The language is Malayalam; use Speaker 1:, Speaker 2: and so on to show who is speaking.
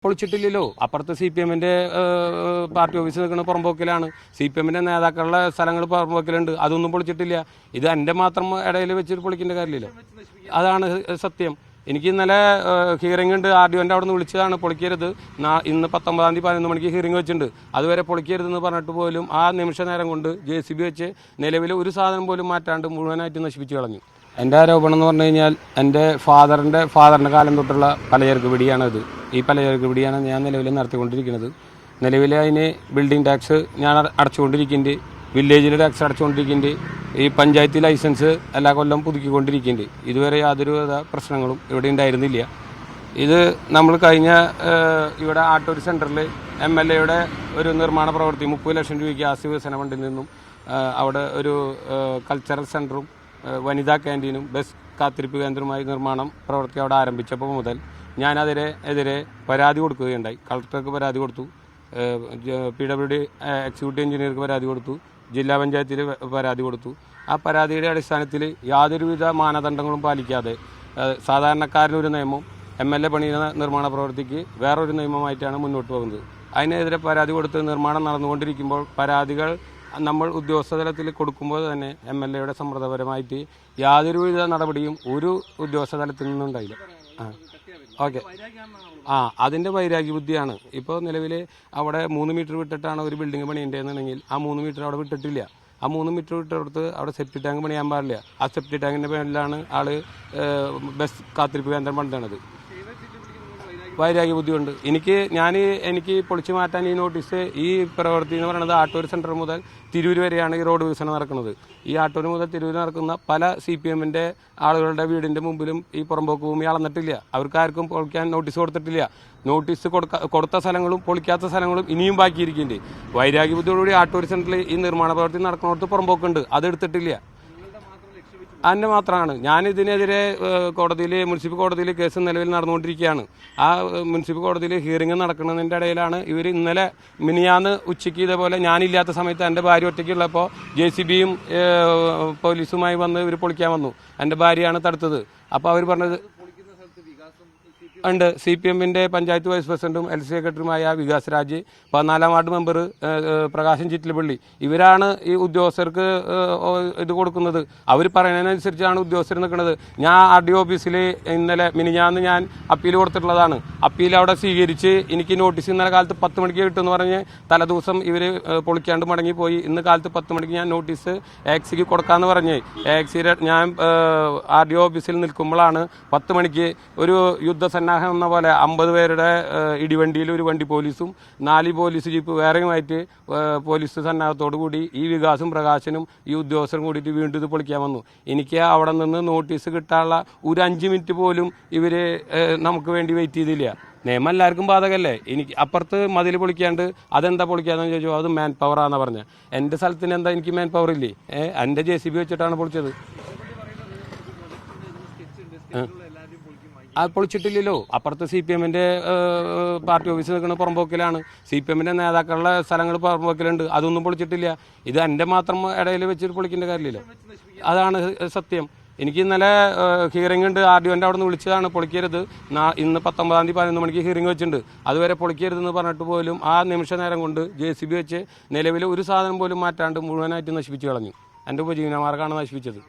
Speaker 1: പൊളിച്ചിട്ടില്ലല്ലോ. അപ്പുറത്ത് CPM-ന്റെ പാർട്ടി ഓഫീസ് നിൽക്കുന്ന പുറമ്പോക്കിലാണ്. CPM-ന്റെ നേതാക്കളുടെ സ്ഥലങ്ങൾ പുറമ്പോക്കിലുണ്ട്. അതൊന്നും പൊളിച്ചിട്ടില്ല. ഇത് എൻ്റെ മാത്രം ഇടയിൽ വെച്ചിട്ട് പൊളിക്കേണ്ട കാര്യമില്ലല്ലോ. അതാണ് സത്യം. എനിക്ക് ഇന്നലെ ഹിയറിംഗ് ഉണ്ട്. RDOൻ്റെ അവിടെ നിന്ന് വിളിച്ചതാണ് പൊളിക്കരുത്. ഇന്ന് 19-ാം തീയതി 11 മണിക്ക് ഹിയറിംഗ് വെച്ചിട്ടുണ്ട്. അതുവരെ പൊളിക്കരുതെന്ന് പറഞ്ഞിട്ട് പോലും ആ നിമിഷ നേരം കൊണ്ട് JCB വെച്ച് നിലവിൽ ഒരു സാധനം പോലും മാറ്റാണ്ട് മുഴുവനായിട്ട് നശിപ്പിച്ച് കളഞ്ഞു. എൻ്റെ ആരോപണം എന്ന് പറഞ്ഞു കഴിഞ്ഞാൽ എൻ്റെ ഫാദറിൻ്റെ കാലം തൊട്ടുള്ള പലചരക്ക് പിടിയാണിത്. ഈ പലചരക്ക് പിടിയാണ് ഞാൻ നിലവിൽ നടത്തിക്കൊണ്ടിരിക്കുന്നത്. നിലവിൽ അതിന് ബിൽഡിംഗ് ടാക്സ് ഞാൻ അടച്ചുകൊണ്ടിരിക്കുന്നുണ്ട്, വില്ലേജിൽ ടാക്സ് അടച്ചുകൊണ്ടിരിക്കുന്നുണ്ട്, ഈ പഞ്ചായത്ത് ലൈസൻസ് എല്ലാ കൊല്ലം പുതുക്കിക്കൊണ്ടിരിക്കുന്നുണ്ട്. ഇതുവരെ യാതൊരുവിധ പ്രശ്നങ്ങളും ഇവിടെ ഉണ്ടായിരുന്നില്ല. ഇത് നമ്മൾ കഴിഞ്ഞ ഇവിടെ ആട്ടൂർ സെൻറ്ററിൽ MLA-യുടെ ഒരു നിർമ്മാണ പ്രവൃത്തി 30 ലക്ഷം രൂപയ്ക്ക് ആസ്തി വികസന ഫണ്ടിൽ നിന്നും അവിടെ ഒരു കൾച്ചറൽ സെൻറ്ററും വനിതാ ക്യാൻറ്റീനും ബസ് കാത്തിരിപ്പ് കേന്ദ്രമായി നിർമ്മാണം പ്രവൃത്തി അവിടെ ആരംഭിച്ചപ്പോൾ മുതൽ ഞാൻ എതിരെ പരാതി കൊടുക്കുകയുണ്ടായി. കളക്ടർക്ക് പരാതി കൊടുത്തു, PWD എക്സിക്യൂട്ടീവ് എഞ്ചിനീയർക്ക് പരാതി കൊടുത്തു, ജില്ലാ പഞ്ചായത്തിൽ പരാതി കൊടുത്തു. ആ പരാതിയുടെ അടിസ്ഥാനത്തിൽ യാതൊരുവിധ മാനദണ്ഡങ്ങളും പാലിക്കാതെ സാധാരണക്കാരനൊരു നിയമം, MLA പണിയുന്ന നിർമ്മാണ പ്രവൃത്തിക്ക് വേറൊരു നിയമമായിട്ടാണ് മുന്നോട്ട് പോകുന്നത്. അതിനെതിരെ പരാതി കൊടുത്ത് നിർമ്മാണം നടന്നുകൊണ്ടിരിക്കുമ്പോൾ പരാതികൾ നമ്മൾ ഉദ്യോഗസ്ഥ തലത്തിൽ കൊടുക്കുമ്പോൾ തന്നെ MLA-യുടെ സമ്മർദ്ദപരമായിട്ട് യാതൊരുവിധ നടപടിയും ഒരു ഉദ്യോഗസ്ഥ തലത്തിൽ നിന്നുണ്ടായില്ല. ഓക്കെ, അതിൻ്റെ വൈരാഗ്യ ബുദ്ധിയാണ്. ഇപ്പോൾ നിലവിൽ അവിടെ 3 മീറ്റർ വിട്ടിട്ടാണ് ഒരു ബിൽഡിംഗ് പണിയുണ്ടെന്നുണ്ടെങ്കിൽ ആ 3 മീറ്റർ അവിടെ വിട്ടിട്ടില്ല. ആ 3 മീറ്റർ വിട്ടെടുത്ത് അവിടെ സെപ്റ്റി ടാങ്ക് പണിയാൻ പാടില്ല. ആ സെപ്റ്റി ടാങ്കിൻ്റെ പേരിലാണ് ആള് ബസ് കാത്തിരിപ്പ് കേന്ദ്രം പണിതണത്. വൈരാഗ്യ ബുദ്ധിയുണ്ട്. എനിക്ക് പൊളിച്ചു മാറ്റാൻ ഈ നോട്ടീസ്, ഈ പ്രവൃത്തി എന്ന് പറയുന്നത് ആട്ടൂർ സെൻറ്റർ മുതൽ തിരൂർ വരെയാണ് ഈ റോഡ് വികസനം നടക്കുന്നത്. ഈ ആട്ടൂർ മുതൽ തിരൂർ നടക്കുന്ന പല CPM-ന്റെ ആളുകളുടെ വീടിൻ്റെ മുമ്പിലും ഈ പുറമ്പോക്ക് ഭൂമി അളന്നിട്ടില്ല. അവർക്കാർക്കും പൊളിക്കാൻ നോട്ടീസ് കൊടുത്തിട്ടില്ല. നോട്ടീസ് കൊടുത്ത സ്ഥലങ്ങളും പൊളിക്കാത്ത സ്ഥലങ്ങളും ഇനിയും ബാക്കിയിരിക്കുന്നുണ്ട്. വൈരാഗ്യ ബുദ്ധിയോടുകൂടി ആട്ടൂർ സെൻറ്ററിൽ ഈ നിർമ്മാണ പ്രവൃത്തി നടക്കുന്നിടത്ത് പുറമ്പോക്കുണ്ട്, അതെടുത്തിട്ടില്ല. അതിൻ്റെ മാത്രമാണ്. ഞാനിതിനെതിരെ മുനിസിപ്പൽ കോടതിയിൽ കേസ് നിലവിൽ നടന്നുകൊണ്ടിരിക്കുകയാണ്. ആ മുനിസിപ്പൽ കോടതിയിൽ ഹിയറിംഗ് നടക്കുന്നതിൻ്റെ ഇടയിലാണ് ഇവർ ഇന്നലെ മിനിയാന്ന് ഉച്ചയ്ക്ക് ഇതേപോലെ ഞാനില്ലാത്ത സമയത്ത് എൻ്റെ ഭാര്യ ഒറ്റയ്ക്കുള്ളപ്പോൾ JCB-യും പോലീസുമായി വന്ന് ഇവർ പൊളിക്കാൻ വന്നു. എൻ്റെ ഭാര്യയാണ് തടുത്തത്. അപ്പോൾ അവർ പറഞ്ഞത് ഉണ്ട്. CPM-ന്റെ പഞ്ചായത്ത് വൈസ് പ്രസിഡന്റും LC സെക്രട്ടറിയുമായ വികാസ് രാജ്, 14-ാം വാർഡ് മെമ്പർ പ്രകാശൻ ചിറ്റിലപ്പള്ളി, ഇവരാണ് ഈ ഉദ്യോഗസ്ഥർക്ക് ഇത് കൊടുക്കുന്നത്. അവർ പറയുന്നതിനനുസരിച്ചാണ് ഉദ്യോഗസ്ഥർ നിൽക്കുന്നത്. ഞാൻ RDO ഓഫീസിൽ ഇന്നലെ മിനിഞ്ഞാന്ന് ഞാൻ അപ്പീൽ കൊടുത്തിട്ടുള്ളതാണ്. അപ്പീൽ അവിടെ സ്വീകരിച്ച് എനിക്ക് നോട്ടീസ് ഇന്നലെ കാലത്ത് 10 മണിക്ക് കിട്ടുമെന്ന് പറഞ്ഞ് തലേദിവസം ഇവർ പൊളിക്കാണ്ട് മടങ്ങിപ്പോയി. ഇന്ന് കാലത്ത് 10 മണിക്ക് ഞാൻ നോട്ടീസ് AXക്ക് കൊടുക്കാമെന്ന് പറഞ്ഞ് ഞാൻ RDO ഓഫീസിൽ നിൽക്കുമ്പോഴാണ് 10 മണിക്ക് ഒരു യുദ്ധസന്നാഹം എന്ന പോലെ 50 പേരുടെ ഇടിവണ്ടിയിൽ ഒരു വണ്ടി പോലീസും 4 പോലീസ് ജീപ്പ് വേറെയുമായിട്ട് പോലീസ് സന്നാഹത്തോടു കൂടി ഈ വികാസും പ്രകാശനും ഈ ഉദ്യോഗസ്ഥരും കൂടിയിട്ട് വീണ്ടും ഇത് പൊളിക്കാൻ വന്നു. എനിക്ക് അവിടെ നിന്ന് നോട്ടീസ് കിട്ടാനുള്ള ഒരു 5 മിനിറ്റ് പോലും ഇവർ നമുക്ക് വേണ്ടി വെയിറ്റ് ചെയ്തില്ല. നിയമം എല്ലാവർക്കും ബാധകമല്ലേ. എനിക്ക് അപ്പുറത്ത് മതിൽ പൊളിക്കാണ്ട് അതെന്താ പൊളിക്കാന്ന് ചോദിച്ചു. അത് മാൻ പവറാണെന്ന് പറഞ്ഞത്. എൻ്റെ സ്ഥലത്തിന് എന്താ എനിക്ക് മാൻ പവർ ഇല്ലേ? എൻ്റെ JCB വെച്ചിട്ടാണ് പൊളിച്ചത്. അത് പൊളിച്ചിട്ടില്ലല്ലോ. അപ്പുറത്ത് CPM-ന്റെ പാർട്ടി ഓഫീസ് നിൽക്കുന്ന പുറമ്പോക്കിലാണ്. CPM-ന്റെ നേതാക്കളുടെ സ്ഥലങ്ങൾ പുറമ്പോക്കിലുണ്ട്. അതൊന്നും പൊളിച്ചിട്ടില്ല. ഇത് എൻ്റെ മാത്രം ഇടയിൽ വെച്ചിട്ട് പൊളിക്കേണ്ട കാര്യമില്ലല്ലോ. അതാണ് സത്യം. എനിക്ക് ഇന്നലെ ഹിയറിംഗ് ഉണ്ട്. RDOൻ്റെ അവിടെ നിന്ന് വിളിച്ചതാണ് പൊളിക്കരുത്. ഇന്ന് 19-ാം തീയതി 11 മണിക്ക് ഹിയറിംഗ് വെച്ചിട്ടുണ്ട്. അതുവരെ പൊളിക്കരുതെന്ന് പറഞ്ഞിട്ട് പോലും ആ നിമിഷ നേരം കൊണ്ട് JCB വെച്ച് നിലവിൽ ഒരു സാധനം പോലും മാറ്റാണ്ട് മുഴുവനായിട്ട് നശിപ്പിച്ച് കളഞ്ഞു. എൻ്റെ ഉപജീവനമാർഗ്ഗമാണ് നശിപ്പിച്ചത്.